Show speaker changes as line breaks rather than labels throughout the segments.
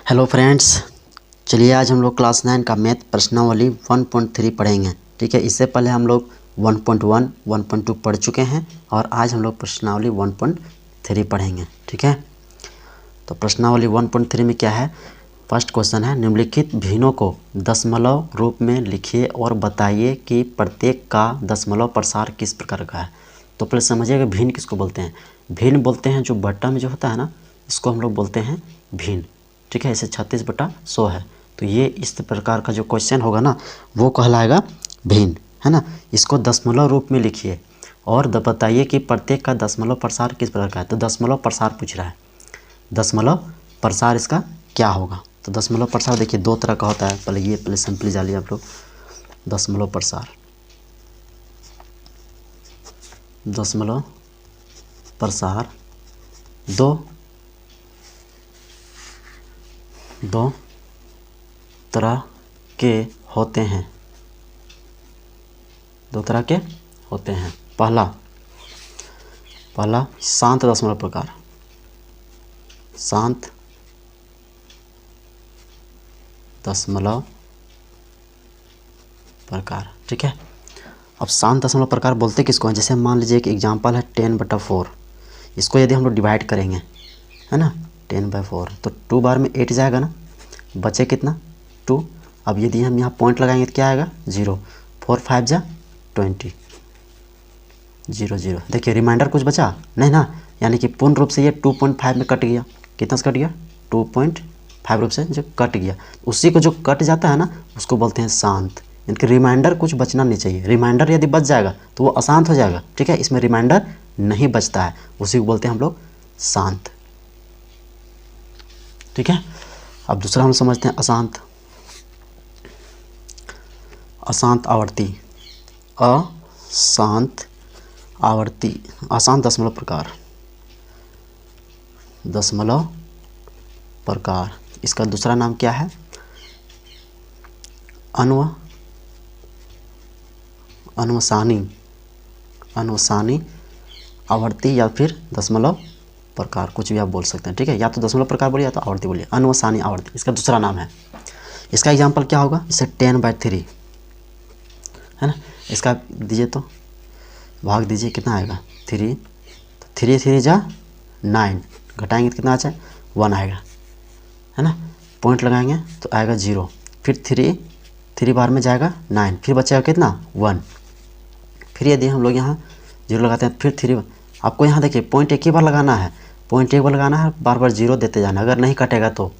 Hello friends, चलिए आज हम लोग क्लास 9 का मैथ प्रश्नावली 1.3 पढ़ेंगे। ठीक है, इससे पहले हम लोग 1.1, 1.2 पढ़ चुके हैं और आज हम लोग प्रश्नावली 1.3 पढ़ेंगे। ठीक है, तो प्रश्नावली 1.3 में क्या है। फर्स्ट क्वेश्चन है, निम्नलिखित भिन्नों को दशमलव रूप में लिखिए और बताइए कि प्रत्येक का दशमलव प्रसार किस प्रकार का है। तो पहले समझिएगा भिन्न किसको बोलते हैं। भिन्न बोलते हैं जो बट्टा में जो होता है ना, इसको हम लोग बोलते हैं भिन्न। ठीक है, इसे 36/100 है, तो ये इस प्रकार का जो क्वेश्चन होगा ना वो कहलाएगा भिन्न, है ना। इसको दशमलव रूप में लिखिए और बताइए कि प्रत्येक का दशमलव प्रसार किस प्रकार का है। तो दशमलव प्रसार पूछ रहा है, दशमलव प्रसार इसका क्या होगा। तो दशमलव प्रसार देखिए दो तरह का होता है। पहले सिंपली जानिए आप लोग। दशमलव प्रसार, दशमलव प्रसार दो तरह के होते हैं। दो तरह के होते हैं। पहला शांत दशमलव प्रकार, शांत दशमलव प्रकार। ठीक है, अब शांत दशमलव प्रकार बोलते किसको हैं। जैसे मान लीजिए एक एग्जांपल है 10/4। इसको यदि हम लोग डिवाइड करेंगे, है ना, 10/4, तो 2 बार में 8 जाएगा ना, बचे कितना 2। अब यदि हम यहाँ पॉइंट लगाएंगे तो क्या आएगा 0। 4 5 जा 20, 0 0। देखिए रिमाइंडर कुछ बचा नहीं ना, यानी कि पूर्ण रूप से ये 2.5 में कट गया। कितना से कट गया 2.5 रूप से जो कट गया। उसी को जो कट जाता है ना उसको बोलते हैं शांत। यानी कि रिमाइंडर कुछ बचना नहीं चाहिए। रिमाइंडर यदि बच जाएगा तो वो अशांत हो जाएगा। ठीक है, इसमें रिमाइंडर नहीं बचता है, उसी को बोलते हैं हम लोग शांत। ठीक है, अब दूसरा हम समझते हैं अशांत। अशांत आवर्ती, अशांत आवर्ती, अशांत दशमलव प्रकार, दशमलव प्रकार। इसका दूसरा नाम क्या है, अनुसानी आवर्ती या फिर दशमलव प्रकार, कुछ भी आप बोल सकते हैं। ठीक है, या तो दशमलव प्रकार बोलिए या तो आवर्ती बोलिए। अनुसानी आवर्ती इसका दूसरा नाम है। इसका एग्जाम्पल क्या होगा, इसे 10/3 है ना। इसका दीजिए तो भाग दीजिए, कितना आएगा 3। तो 3 3 जा 9, घटाएंगे तो कितना आ जाए 1 आएगा, है ना। पॉइंट लगाएंगे तो आएगा 0, फिर 3 बार में जाएगा 9, फिर बचेगा कितना 1। फिर यदि हम लोग यहाँ 0 लगाते हैं फिर 3। आपको यहाँ देखिए पॉइंट एक ही बार लगाना है, पॉइंट एक बार लगाना है, बार बार 0 देते जाना, अगर नहीं कटेगा तो।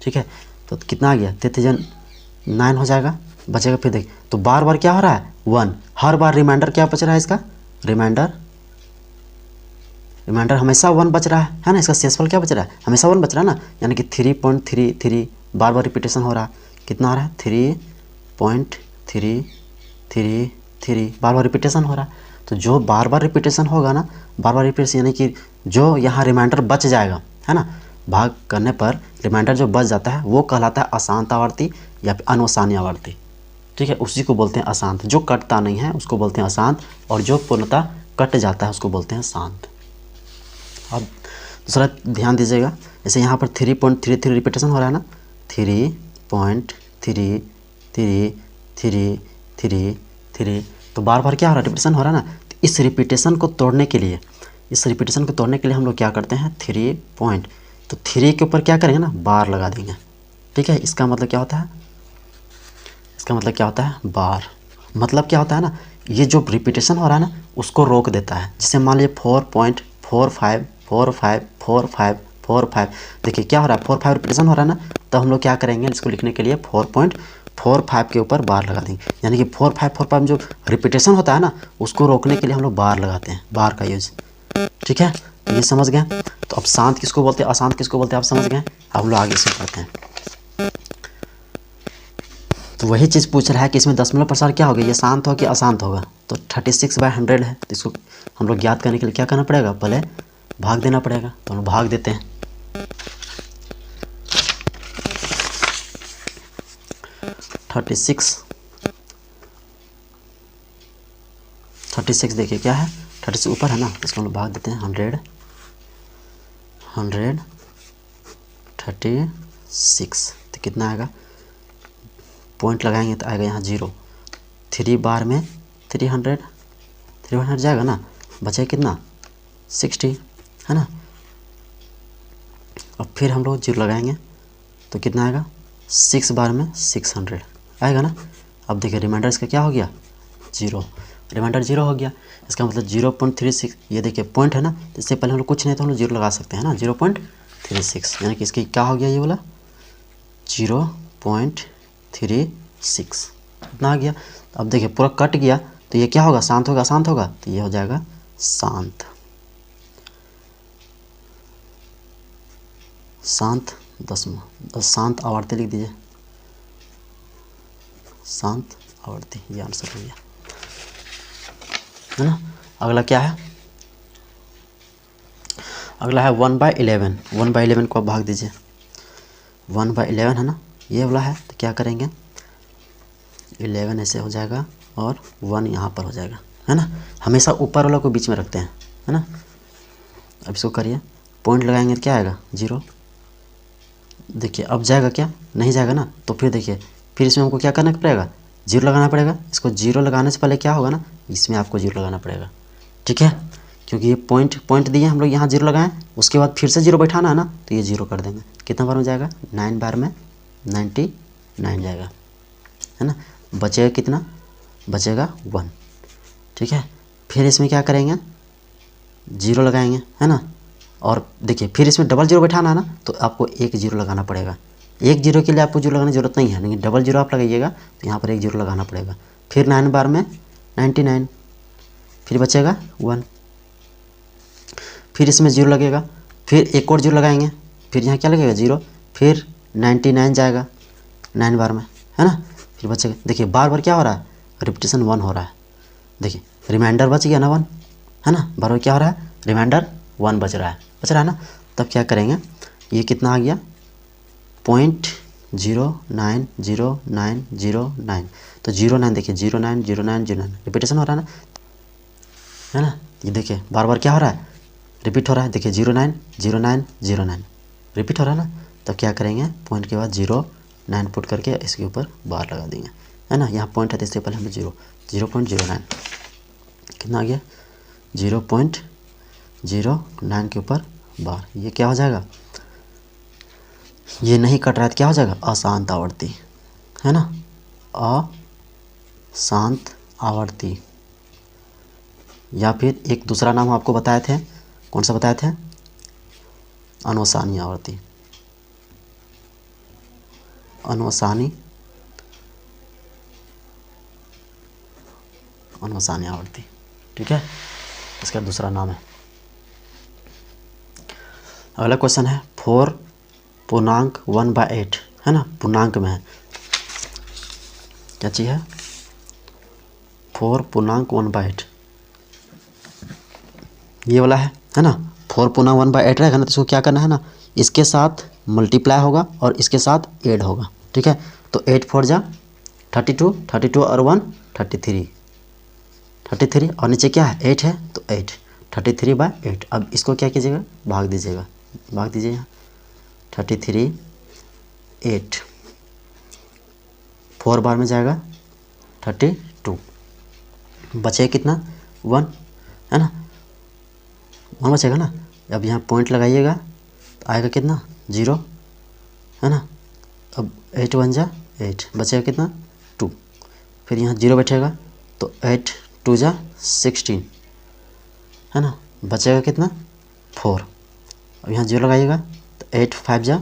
ठीक है, तो कितना आ गया 9 हो जाएगा, बचेगा फिर देखिए। तो बार बार क्या हो रहा है 1, हर बार रिमाइंडर क्या बच रहा है इसका, रिमाइंडर हमेशा 1 बच रहा है ना। इसका शेषफल क्या बच रहा है, हमेशा 1 बच रहा है ना, यानी कि 3.33 बार बार रिपीटेशन हो रहा है। कितना आ रहा है 3.333 बार बार रिपीटेशन हो रहा है। तो जो बार बार रिपीटेशन होगा ना, बार बार रिपीटेशन यानी कि जो यहाँ रिमाइंडर बच जाएगा, है ना, भाग करने पर रिमाइंडर जो बच जाता है वो कहलाता है अशांत आवर्ती या फिर अनुसानी आवर्ती। ठीक है, उसी को बोलते हैं अशांत। जो कटता नहीं है उसको बोलते हैं अशांत, और जो पूर्णतः कट जाता है उसको बोलते हैं शांत। अब दूसरा ध्यान दीजिएगा, जैसे यहाँ पर 3.33 रिपीटेशन हो रहा है ना, 3.3333, तो बार बार क्या हो रहा है रिपीटेशन हो रहा है ना। तो इस रिपीटेशन को तोड़ने के लिए हम लोग क्या करते हैं 3 पॉइंट, तो 3 के ऊपर क्या करेंगे ना बार लगा देंगे। ठीक है, इसका मतलब क्या होता है, बार। मतलब क्या होता है ना, ये जो रिपीटेशन हो रहा है ना उसको रोक देता है। जैसे मान लीजिए 4.45 देखिए क्या हो रहा है 4 5 रिपीटेशन हो रहा है ना, तो हम लोग क्या करेंगे इसको लिखने के लिए 4.45 के ऊपर बार लगा देंगे। यानी कि 4 5 4 5 जो रिपीटेशन होता है ना उसको रोकने के लिए हम लोग बार लगाते हैं, बार का यूज। ठीक है, तो ये समझ गए। तो अब शांत किसको बोलते हैं, अशांत किसको बोलते हैं, आप समझ गए। अब हम लोग आगे से पढ़ते हैं। तो वही चीज़ पूछ रहा है कि इसमें दशमलव प्रसार क्या होगा, ये शांत हो कि अशांत होगा। तो 36/100 है, तो इसको हम लोग ज्ञात करने के लिए क्या करना पड़ेगा, पहले भाग देना पड़ेगा। तो हम भाग देते हैं। 36 देखिए क्या है, 36 ऊपर है ना, इसको हम लोग भाग देते हैं 100 100 36 6, तो कितना आएगा, पॉइंट लगाएंगे तो आएगा यहाँ 0, 3 बार में 300 जाएगा ना, बचे कितना 60, है ना। अब फिर हम लोग 0 लगाएंगे तो कितना आएगा, 6 बार में 600 आएगा ना। अब देखिए रिमाइंडर इसका क्या हो गया, 0, रिमाइंडर 0 हो गया। इसका मतलब 0.36, ये देखिए पॉइंट है ना, तो इससे पहले हम लोग कुछ नहीं तो हम लोग 0 लगा सकते हैं ना, 0.36, यानी कि इसकी क्या हो गया, ये वाला 0.36 इतना आ गया। अब देखिए पूरा कट गया तो ये क्या होगा, शांत होगा, शांत होगा, तो ये हो जाएगा शांत, शांत दशमलव, शांत आवर्ती लिख दीजिए, शांत आवर्ती, ये आंसर हो गया, है ना। अगला क्या है, अगला है 1/11, 1/11 को आप भाग दीजिए, 1/11 है ना, ये वाला है, तो क्या करेंगे, 11 ऐसे हो जाएगा और 1 यहाँ पर हो जाएगा, है ना। हमेशा ऊपर वाला को बीच में रखते हैं, है ना। अब इसको करिए, पॉइंट लगाएंगे तो क्या आएगा, 0, देखिए अब जाएगा क्या, नहीं जाएगा ना, तो फिर देखिए फिर इसमें हमको क्या करना पड़ेगा, 0 लगाना पड़ेगा। इसको 0 लगाने से पहले क्या होगा ना, इसमें आपको 0 लगाना पड़ेगा, ठीक है, क्योंकि ये पॉइंट दिए हम लोग, यहाँ 0 लगाएं, उसके बाद फिर से 0 बैठाना है ना, तो ये 0 कर देंगे, कितना बार में जाएगा, 9 बार में 99 जाएगा, है ना। बचेगा कितना, बचेगा 1, ठीक है। फिर इसमें क्या करेंगे, 0 लगाएंगे, है ना, और देखिए फिर इसमें डबल 0 बैठाना है ना, तो आपको एक 0 लगाना पड़ेगा। एक 0 के लिए आपको 0 लगाने की जरूरत नहीं है, लेकिन डबल 0 आप लगाइएगा तो यहाँ पर एक 0 लगाना पड़ेगा। फिर 9 बार में 99, फिर बचेगा 1, फिर इसमें 0 लगेगा, फिर एक और 0 लगाएंगे, फिर यहाँ क्या लगेगा 0, फिर 99 जाएगा 9 बार में, है ना, फिर बचेगा। देखिए बार बार क्या हो रहा है, रिपीटेशन 1 हो रहा है, देखिए रिमाइंडर बच गया ना 1, है ना, बार बार क्या हो रहा है, रिमाइंडर 1 बच रहा है ना। तब क्या करेंगे, ये कितना आ गया, 0.090909, तो 09 देखिए 090909 रिपीटेशन हो रहा है ना, ये देखिए बार बार क्या हो रहा है, रिपीट हो रहा है, देखिए 090909 रिपीट हो रहा है ना। तब क्या करेंगे, पॉइंट के बाद 09 पुट करके इसके ऊपर बार लगा देंगे, है ना। यहाँ पॉइंट है तो इससे पहले हम 0.09 कितना आ गया, 0.09 के ऊपर बार, ये क्या हो जाएगा, ये नहीं कट रहा है तो क्या हो जाएगा, अशांत आवर्ती, है ना, अशांत आवर्ती। या फिर एक दूसरा नाम आपको बताए थे, कौन सा बताए थे, अनवसानी आवर्ती, अनवसानी आवर्ती, ठीक है, इसका दूसरा नाम है। अगला क्वेश्चन है 4.1/8, है ना, पूर्णांक में है, क्या चीज़ है, 4.1/8 ये वाला है ना। 4.1/8 रहेगा ना, तो इसको क्या करना है ना, इसके साथ मल्टीप्लाई होगा और इसके साथ ऐड होगा, ठीक है। तो 8 4 जा 32, 32 और 1 33 और नीचे क्या है 8 है, तो 8 33/8। अब इसको क्या कीजिएगा, भाग दीजिएगा, भाग दीजिए यहाँ 33 8, 4 बार में जाएगा 32, बचे कितना 1, है ना, 1 बचेगा ना। अब यहाँ पॉइंट लगाइएगा तो आएगा कितना 0, है ना। अब 8 1 जा 8, बचेगा कितना 2, फिर यहाँ 0 बैठेगा तो 8 2 जा 16, है ना, बचेगा कितना 4। अब यहाँ 0 लगाइएगा तो 8 5 जा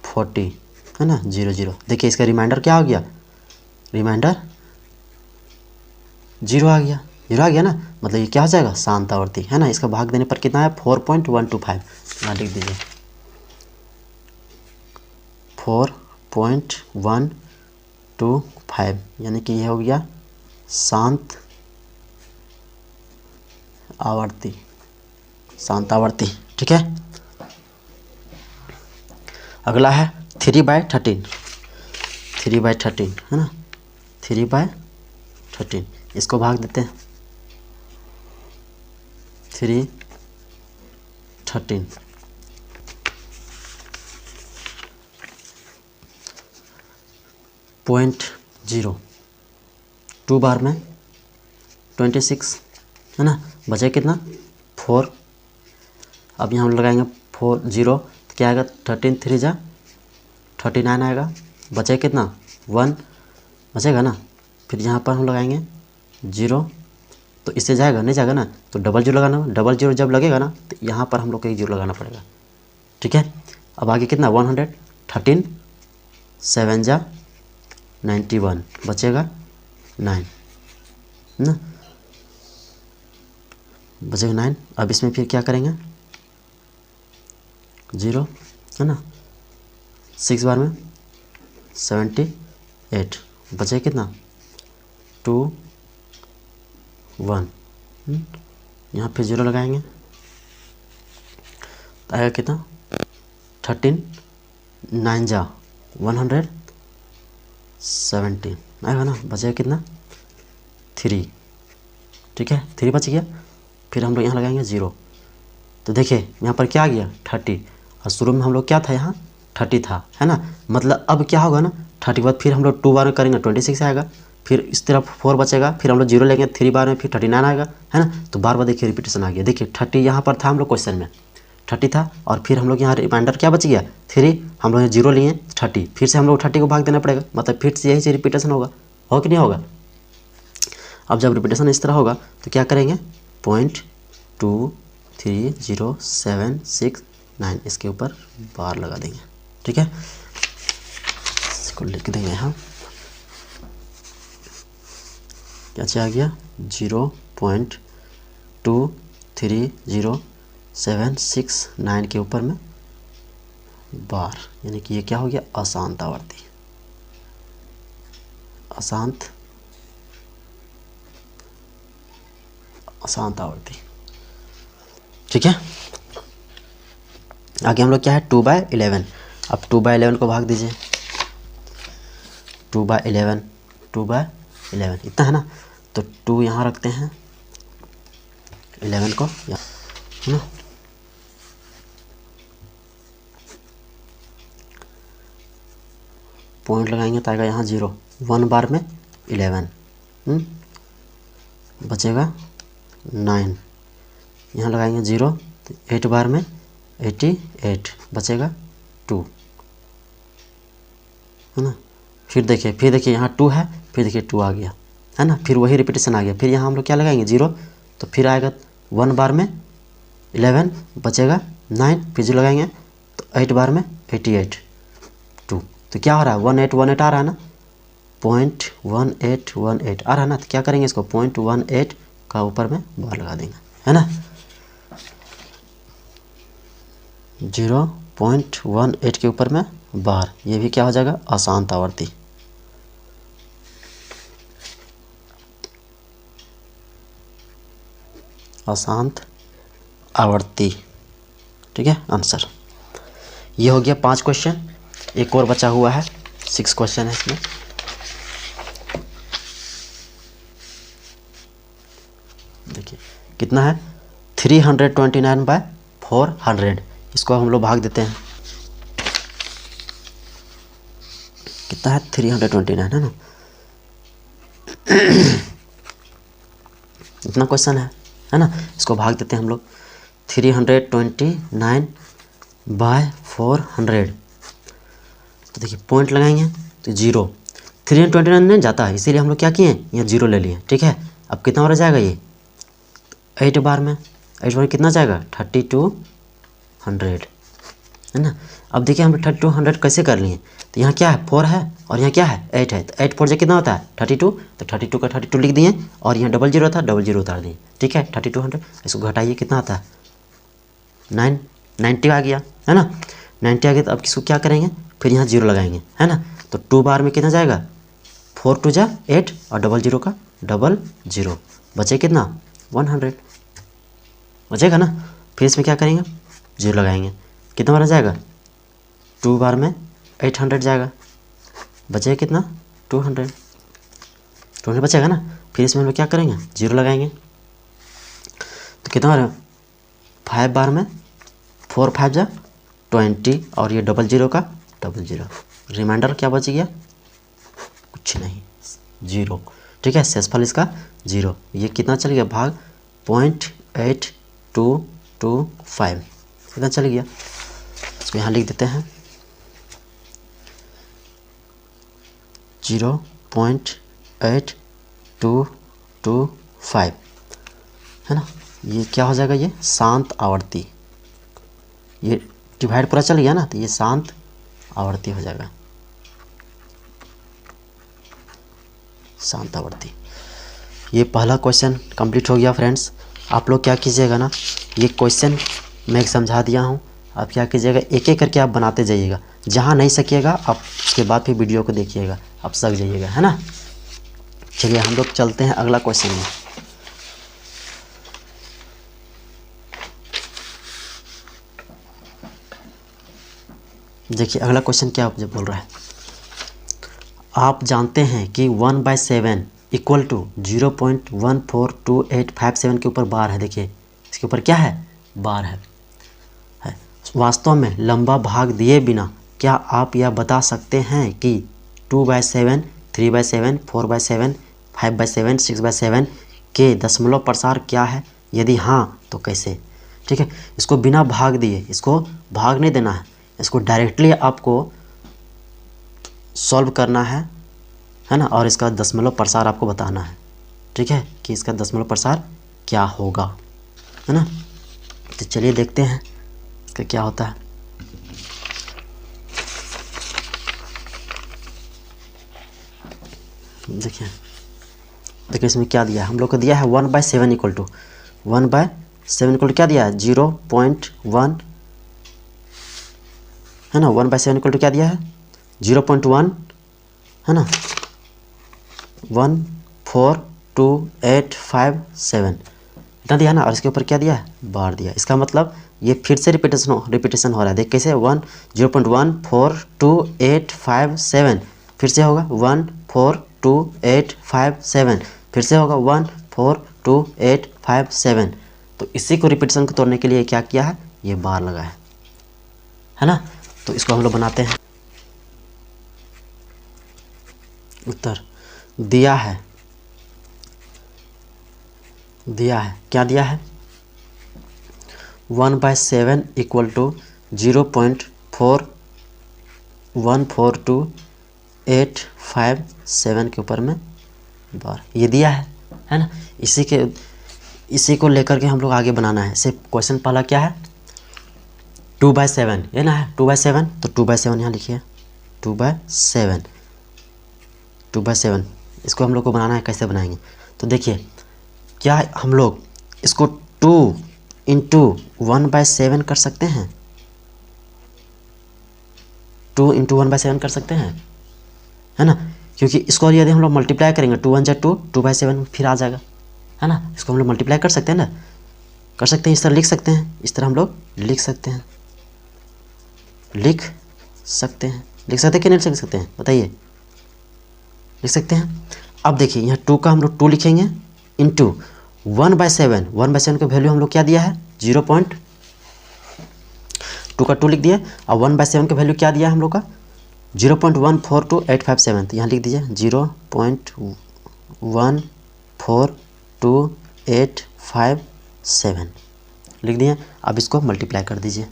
40, है ना, 0 0। देखिए इसका रिमाइंडर क्या हो गया, रिमाइंडर 0 आ गया, 0 आ गया ना, मतलब ये क्या हो जाएगा, शांत आवर्ती, है ना। इसका भाग देने पर कितना है 4.125, यहाँ लिख दीजिए 4.125, यानी कि यह हो गया शांत आवर्ती, शांत आवर्ती, ठीक है। अगला है 3/13, 3/13, है ना, 3/13, इसको भाग देते हैं 3/13, 0.0 2 बार में 26 है ना, बचे कितना 4। अब यहाँ हम लगाएंगे 4 0 तो क्या आएगा 13 3 जा 39 आएगा, बचे कितना 1 बचेगा ना। फिर यहाँ पर हम लगाएंगे 0 तो इससे जाएगा नहीं जाएगा ना, तो डबल जीरो लगाना, डबल जीरो जब लगेगा ना तो यहाँ पर हम लोग को एक जीरो लगाना पड़ेगा। ठीक है, अब आगे कितना 113 7 जा 91 बचेगा 9 ना, बचेगा 9। अब इसमें फिर क्या करेंगे 0 है ना, 6 बार में 78 बचे कितना 2 1 यहाँ फिर 0 लगाएंगे तो आएगा कितना 13 9 जा 117 आएगा ना, बचेगा कितना 3। ठीक है 3 बच गया। फिर हम लोग यहाँ लगाएंगे 0 तो देखिए यहाँ पर क्या आ गया 30 और शुरू में हम लोग क्या था यहाँ 30 था है ना, मतलब अब क्या होगा ना 30 के बाद फिर हम लोग 2 बार में करेंगे 26 आएगा, फिर इस तरफ 4 बचेगा, फिर हम लोग 0 लेंगे 3 बार में फिर 39 आएगा है ना। तो बार बार देखिए रिपीटेशन आ गया। देखिए 30 यहाँ पर था हम लोग क्वेश्चन में 30 था और फिर हम लोग यहाँ रिमाइंडर क्या बच गया 3, हम लोग 0 लिए 30, फिर से हम लोग 30 को भाग देना पड़ेगा, मतलब फिर से यही से रिपीटेशन होगा, हो कि नहीं होगा। अब जब रिपीटेशन इस तरह होगा तो क्या करेंगे 0.230769 इसके ऊपर बार लगा देंगे। ठीक है, इसको लिख देंगे यहाँ, क्या आ गया 0.230769 के ऊपर में बार, यानी कि ये क्या हो गया अशांत आवर्ती, अशांत आवर्ती। ठीक है, आगे हम लोग क्या है 2/11। अब 2/11 को भाग दीजिए, 2/11 इतना है ना, तो 2 यहाँ रखते हैं 11 को है ना, पॉइंट लगाएंगे तो आएगा यहाँ 0, 1 बार में 11 बचेगा 9, यहाँ लगाएंगे 0 तो 8 बार में 88 बचेगा 2 है ना। फिर देखिए यहाँ 2 है, फिर देखिए 2 आ गया है ना, फिर वही रिपीटेशन आ गया। फिर यहाँ हम लोग क्या लगाएंगे 0 तो फिर आएगा 1 बार में 11 बचेगा 9, फिर 0 लगाएंगे तो 8 बार में 88 2, तो क्या हो रहा है 1818 आ रहा है ना, 0.1818 आ रहा है ना। तो क्या करेंगे इसको 0.18 का ऊपर में बार लगा देंगे है ना, 0.18 के ऊपर में बार, ये भी क्या हो जाएगा अशांत आवर्ती। अशांत आवर्ती। ठीक है, आंसर ये हो गया 5 क्वेश्चन। एक और बचा हुआ है 6 क्वेश्चन है इसमें। देखिए कितना है 329/400, इसको हम लोग भाग देते हैं, कितना है 329 है ना, इतना क्वेश्चन है ना, इसको भाग देते हैं हम लोग 329/400। तो देखिए पॉइंट लगाएंगे तो 0, 329 नहीं जाता है इसीलिए हम लोग क्या किए यहाँ 0 ले लिए। ठीक है, अब कितना बार जाएगा ये 8 बार में, 8 बार कितना जाएगा 3200 है ना। अब देखिए हम 3200 कैसे कर लिए, तो यहाँ क्या है 4 है और यहाँ क्या है 8 है, तो 8 4 जा कितना होता है 32, तो 32 का 32 लिख दिए और यहाँ 00 था 00 उतार दिए। ठीक है 3200, इसको घटाइए कितना आता है 90 आ गया है ना, 90 आ गया। तो अब किसको क्या करेंगे फिर यहाँ 0 लगाएंगे है ना, तो 2 बार में कितना जाएगा 4 2 जा 8 और 00 का 00 बचे कितना 100 बचेगा ना। फिर इसमें क्या करेंगे 0 लगाएंगे, कितना बार जाएगा 2 बार में 800 जाएगा, बचेगा कितना 200 बचेगा ना। फिर इसमें हम लोग क्या करेंगे 0 लगाएंगे तो कितना बार 5 बार में 4 5 जा 20 और ये 00 का 00, रिमाइंडर क्या बच गया कुछ नहीं, 0। ठीक है, शेषफल इसका 0। ये कितना चल गया भाग 0.8225 कितना चल गया, इसको यहाँ लिख देते हैं 0.8225 है ना। ये क्या हो जाएगा, ये शांत आवर्ती, ये डिवाइड पूरा चल गया ना, तो ये शांत आवर्ती हो जाएगा, शांत आवर्ती। ये पहला क्वेश्चन कंप्लीट हो गया फ्रेंड्स। आप लोग क्या कीजिएगा ना, ये क्वेश्चन मैं समझा दिया हूँ, आप क्या कीजिएगा एक एक करके आप बनाते जाइएगा, जहाँ नहीं सकिएगा आप उसके बाद फिर वीडियो को देखिएगा, आप सक जाइएगा, है ना। चलिए हम लोग चलते हैं अगला क्वेश्चन में। देखिए अगला क्वेश्चन क्या मुझे बोल रहा है, आप जानते हैं कि 1/7 इक्वल टू 0.142857 के ऊपर बार है। देखिए इसके ऊपर क्या है, बार है। वास्तव में लंबा भाग दिए बिना क्या आप यह बता सकते हैं कि 2/7, 3/7, 4/7, 5/7, 6/7 के दशमलव प्रसार क्या है, यदि हाँ तो कैसे। ठीक है, इसको बिना भाग दिए, इसको भाग नहीं देना है, इसको डायरेक्टली आपको सॉल्व करना है ना, और इसका दशमलव प्रसार आपको बताना है। ठीक है, कि इसका दशमलव प्रसार क्या होगा, है ना। तो चलिए देखते हैं इसका क्या होता है। देखिए इसमें क्या दिया है, हम लोग को दिया है 1/7 इक्वल टू 1/7 इक्वल टू क्या दिया है 0.1 है ना। 1/7 इक्वल टू क्या दिया है 0.1 है ना, 14285 इतना दिया ना, और इसके ऊपर क्या दिया है बार दिया। इसका मतलब ये फिर से रिपीटेशन हो रहा है। देख कैसे 0.142857 फिर से होगा 14285 फिर से होगा 14285। तो इसी को रिपीटेशन को तोड़ने के लिए क्या किया है, ये बार लगा है ना। तो इसको हम लोग बनाते हैं। उत्तर दिया है क्या दिया है 1/7 इक्वल टू 0.142857 के ऊपर में बार ये दिया है ना। इसी को लेकर के हम लोग आगे बनाना है। सिर्फ क्वेश्चन पहला क्या है 2/7 ये ना है 2/7, तो 2/7 यहाँ लिखिए 2/7 इसको हम लोग को बनाना है। कैसे बनाएंगे, तो देखिए क्या हम लोग इसको 2 इंटू 1/7 कर सकते हैं, 2 इंटू 1/7 कर सकते हैं, है ना। क्योंकि इसको यदि हम लोग मल्टीप्लाई करेंगे 2 1 2 2/7 फिर आ जाएगा, है ना। इसको हम लोग मल्टीप्लाई कर सकते हैं ना, कर सकते हैं, इस तरह लिख सकते हैं, इस तरह हम लोग लिख सकते हैं कि नहीं लिख सकते हैं, बताइए। लिख सकते हैं। अब देखिए यहाँ 2 का हम लोग 2 लिखेंगे इंटू 1/7 का वैल्यू हम लोग क्या दिया है 2 का 2 लिख दिए, और 1/7 का वैल्यू क्या दिया है हम लोग का 0.142857। तो यहाँ लिख दीजिए 0.142857 लिख दिए। अब इसको मल्टीप्लाई कर दीजिए,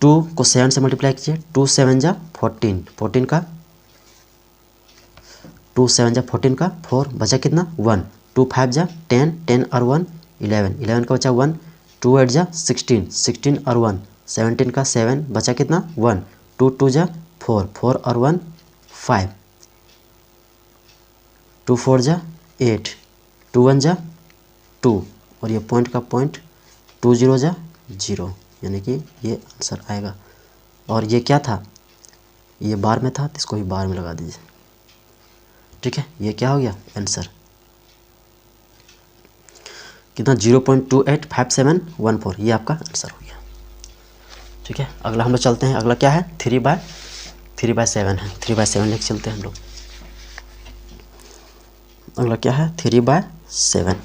2 को 7 से मल्टीप्लाई कीजिए, 2 7 जा 14, 14 का 2 7 जा 14 का 4 बचा कितना 1, 2 5 जा 10, 10 और 1 11, 11 का बचा 1, 2 8 जा 16, 16 और 1 17 का 7 बचा कितना 1, 2 2 जा 4, 4 और 1 5, 2 4 जा 8, 2 1 जा 2, और ये पॉइंट का पॉइंट 2 0 जा 0, यानी कि ये आंसर आएगा। और ये क्या था, ये बार में था, तो इसको भी बार में लगा दीजिए। ठीक है, ये क्या हो गया आंसर कितना 0.285714, ये आपका आंसर हो गया। ठीक है, अगला हम लोग चलते हैं। अगला क्या है 3/7 है, 3/7 लेके चलते हैं हम लोग। अगला क्या है 3/7।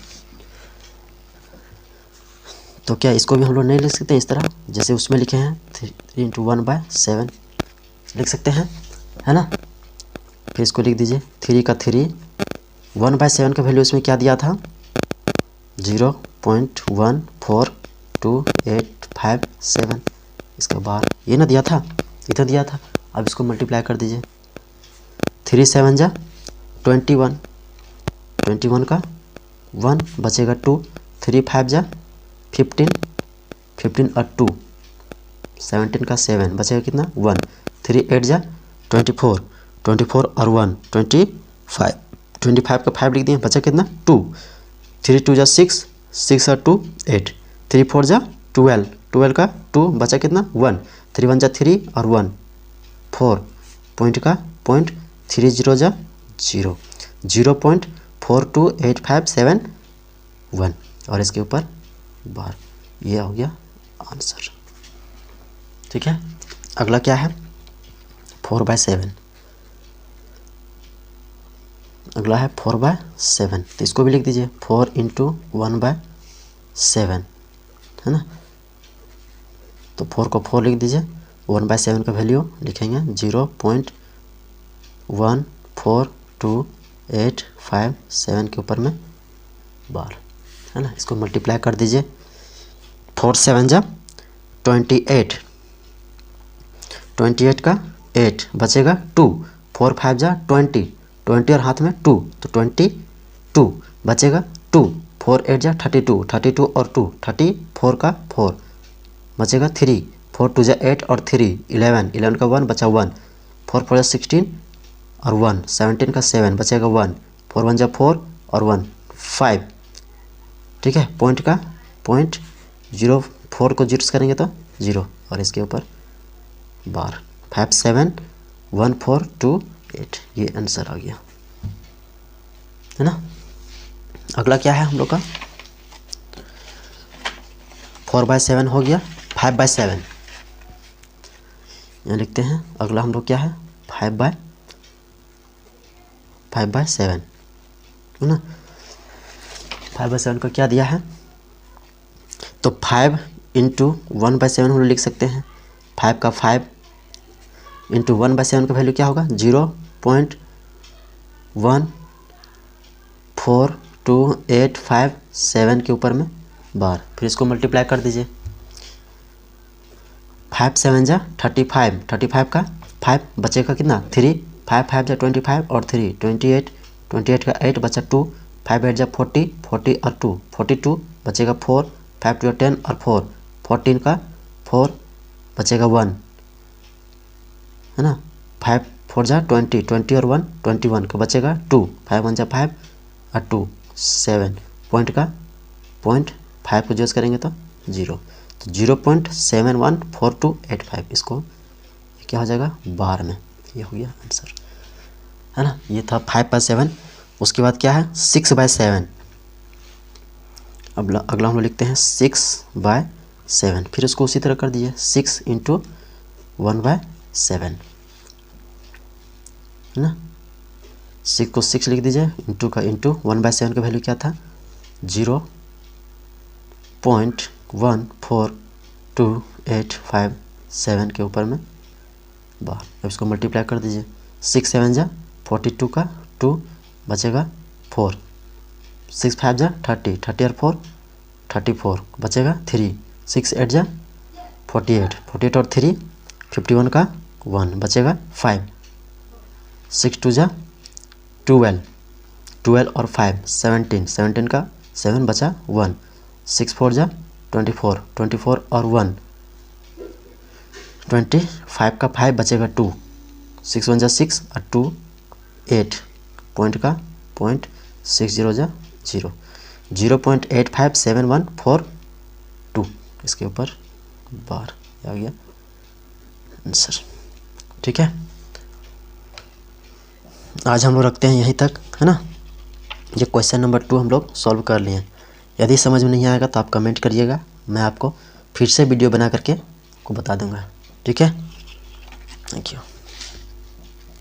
तो क्या इसको भी हम लोग नहीं लिख सकते इस तरह जैसे उसमें लिखे हैं 3 × 1/7 लिख सकते हैं, है ना। फिर इसको लिख दीजिए 3 का 3, 1/7 का वैल्यू इसमें क्या दिया था 0.14285 इसके बाद ये ना दिया था, इतना दिया था। अब इसको मल्टीप्लाई कर दीजिए 3 7 जा 21, 21 का 1 बचेगा 2, 3 5 जा 15, 15 और 2 17 का 7 बचेगा कितना 1, 3 8 जा 24, 24 और 1 25, 25 का 5 लिख दिए, बचा कितना 2, 3 2 जा 6, 6 और 2 8, 3 4 जा 12, 12 का 2 बचा कितना 1, 3 1 जा 3 और 1 4, पॉइंट का पॉइंट 3 0 जा 0, 0.428571 और इसके ऊपर बार, ये हो गया आंसर। ठीक है, अगला क्या है 4/7, अगला है 4/7, तो इसको भी लिख दीजिए 4 × 1/7 है ना। तो 4 को 4 लिख दीजिए, 1/7 का वैल्यू लिखेंगे 0.14285 के ऊपर में बार है ना। इसको मल्टीप्लाई कर दीजिए 4 7 जा 28, 28 का 8 बचेगा 2, 4 5 जा 20, 20 और हाथ में 2 तो 22 बचेगा 2, 4 8 जा 32, 32 और 2 34 का 4 बचेगा 3, 4 2 जा 8 और 3 11, 11 का 1 बचा 1, 4 4 जा 16 और 1 17 का 7 बचेगा 1, 4 1 जा 4 और 1 5। ठीक है, पॉइंट का पॉइंट 0 4 को 0 करेंगे तो 0 और इसके ऊपर बार 571428 ये आंसर आ गया है ना। अगला क्या है हम लोग का 4/7 हो गया, 5/7 यहाँ लिखते हैं। अगला हम लोग क्या है 5/7 है ना। 5/7 का क्या दिया है तो 5 × 1/7 हम लोग लिख सकते हैं। 5 का 5 × 1/7 का वैल्यू क्या होगा 0.14285 के ऊपर में बार, फिर इसको मल्टीप्लाई कर दीजिए 5 7 जा 35, 35 का 5 बचेगा कितना 3, 5 5 जा 25 और 3 28, 28 का 8 बचा 2, 5 8 जा 40, 40 और 2 42 बचेगा 4, 5 2 10 और 4 14 का 4 बचेगा 1 है ना। 5 4 जा 20, 20 और 1 21 का बचेगा 2, 5 1 जा 5 और 2 7, पॉइंट का पॉइंट 5 को यूज करेंगे तो 0, तो 0.714285 इसको क्या हो जाएगा बार में, ये हो गया आंसर है ना। ये था 5/7। उसके बाद क्या है 6/7। अब अगला हम लोग लिखते हैं 6/7, फिर उसको उसी तरह कर दीजिए 6 × 1/7 है ना। 6 को 6 लिख दीजिए, इंटू का इंटू 1/7 का वैल्यू क्या था 0.14285 के ऊपर में बार। अब इसको मल्टीप्लाई कर दीजिए 6 7 जा 42 का 2 बचेगा 4, 6 5 जा 30, 30 और 4 34 बचेगा 3, 6 8 जा 48, 48 और 3 51 का 1 बचेगा 5, 6 2 जा 12, 12 और 5 17, 17 का 7 बचा 1, 6 4 जा 24, 24 और 1 25 का 5 बचेगा 2, 6 1 जा 6 और 2 8, पॉइंट का पॉइंट 60 जा 0, 0.857142 इसके ऊपर बार आ गया आंसर। ठीक है, आज हम लोग रखते हैं यहीं तक है ना। ये क्वेश्चन नंबर 2 हम लोग सॉल्व कर लिए हैं। यदि समझ में नहीं आएगा तो आप कमेंट करिएगा, मैं आपको फिर से वीडियो बना करके आपको बता दूंगा। ठीक है, थैंक यू।